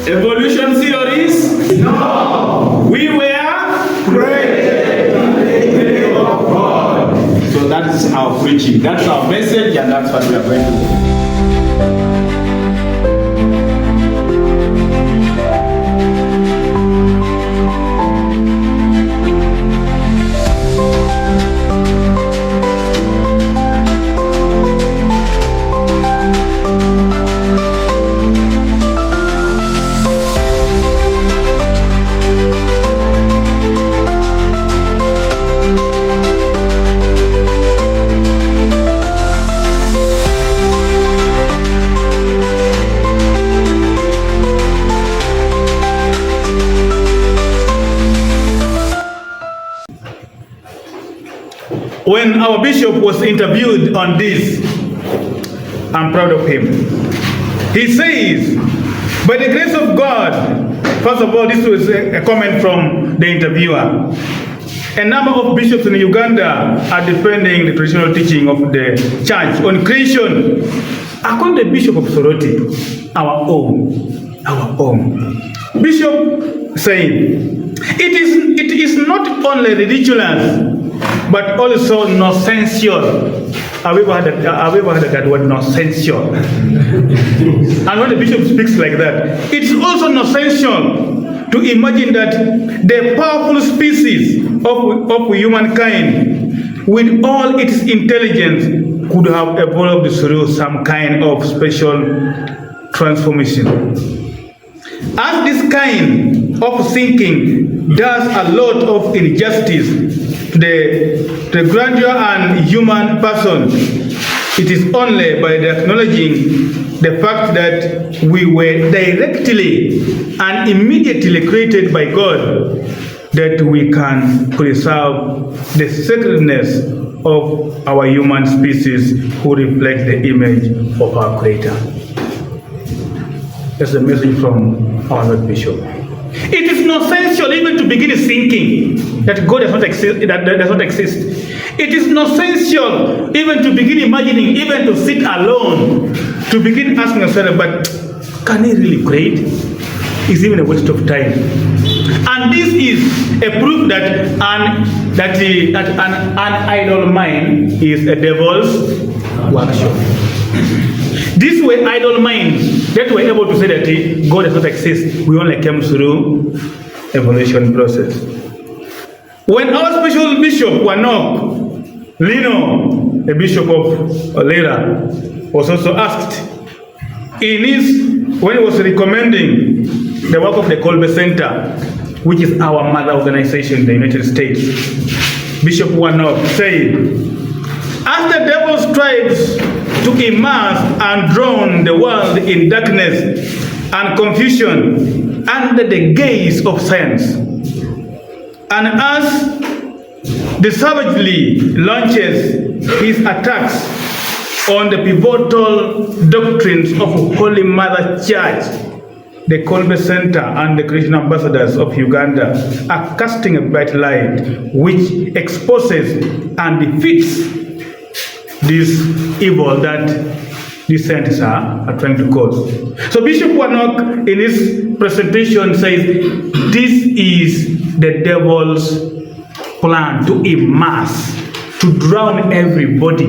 Evolution theories? No. We were Created in the image of God. So that's our preaching. That's our message, and that's what we are going to do. When our bishop was interviewed on this, I'm proud of him. He says, by the grace of God, first of all, this was a comment from the interviewer. A number of bishops in Uganda are defending the traditional teaching of the church on creation. According to the Bishop of Soroti, our own. Bishop saying, it is not only ridiculous, but also nonsensical. Have you ever heard that word, nonsensical? And when the bishop speaks like that, it's also nonsensical to imagine that the powerful species of humankind, with all its intelligence, could have evolved through some kind of special transformation. As this kind of thinking does a lot of injustice to the grandeur and human person, it is only by acknowledging the fact that we were directly and immediately created by God that we can preserve the sacredness of our human species who reflect the image of our Creator. That's a message from our Lord Bishop. It is nonsensical even to begin thinking that God does not exist. It is nonsensical even to begin imagining, even to sit alone, to begin asking yourself, but can He really create? It's even a waste of time. And this is a proof that an idle mind is a devil's workshop. These were idle minds that were able to say that God does not exist. We only came through evolution process. When our special bishop, Wanok Lino, the bishop of Lera, was also asked when he was recommending the work of the Kolbe Center, which is our mother organization in the United States, Bishop Wanok said, as the devil strives to immerse and drown the world in darkness and confusion under the gaze of science, and as the savagely launches his attacks on the pivotal doctrines of Holy Mother Church, the Kolbe Center and the Christian ambassadors of Uganda are casting a bright light which exposes and defeats this evil that these scientists are trying to cause. So Bishop Wanok in his presentation says this is the devil's plan to immerse, to drown everybody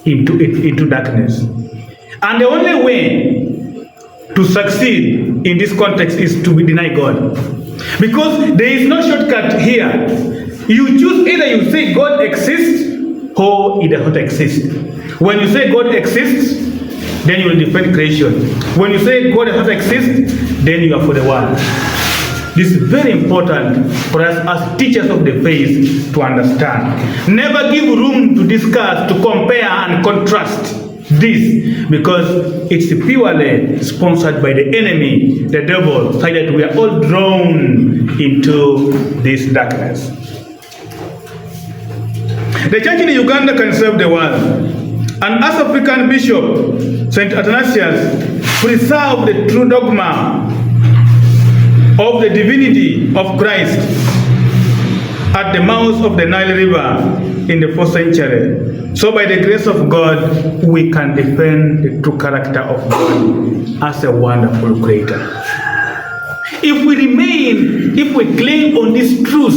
into darkness. And the only way to succeed in this context is to deny God. Because there is no shortcut here. You choose either you say God exists or it does not exist. When you say God exists, then you will defend creation. When you say God does not exist, then you are for the world. This is very important for us as teachers of the faith to understand. Never give room to discuss, to compare and contrast this, because it's purely sponsored by the enemy, the devil, so that we are all drawn into this darkness. The church in Uganda can serve the world. And as African Bishop St. Athanasius preserved the true dogma of the divinity of Christ at the mouth of the Nile River in the 4th century. So by the grace of God, we can defend the true character of God as a wonderful creator. If we cling on this truth,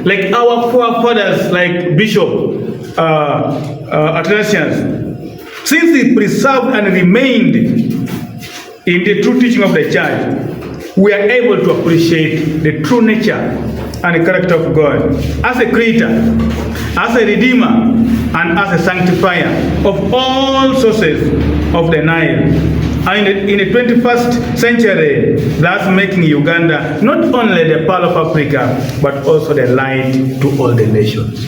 like our forefathers, like Bishop Athanasius, since he preserved and remained in the true teaching of the church, we are able to appreciate the true nature and the character of God as a creator, as a redeemer, and as a sanctifier of all sources of the Nile. And in the 21st century, that's making Uganda not only the pearl of Africa, but also the light to all the nations.